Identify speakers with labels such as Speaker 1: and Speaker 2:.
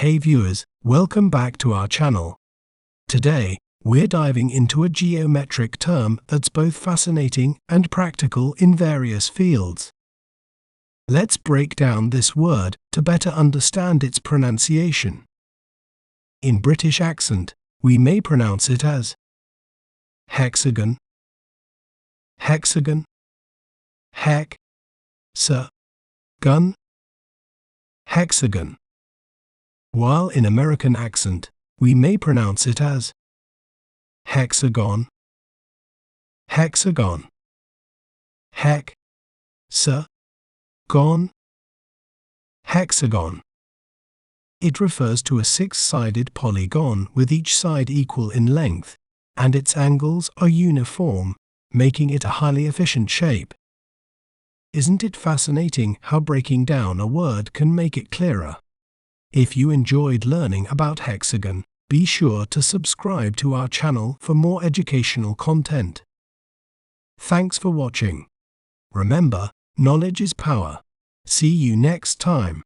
Speaker 1: Hey viewers, welcome back to our channel. Today, we're diving into a geometric term that's both fascinating and practical in various fields. Let's break down this word to better understand its pronunciation. In British accent, we may pronounce it as hexagon, hexagon, gun, hexagon. While in American accent, we may pronounce it as hexagon, hexagon, hexagon. It refers to a six-sided polygon with each side equal in length, and its angles are uniform, making it a highly efficient shape. Isn't it fascinating how breaking down a word can make it clearer? If you enjoyed learning about hexagon, be sure to subscribe to our channel for more educational content. Thanks for watching. Remember, knowledge is power. See you next time.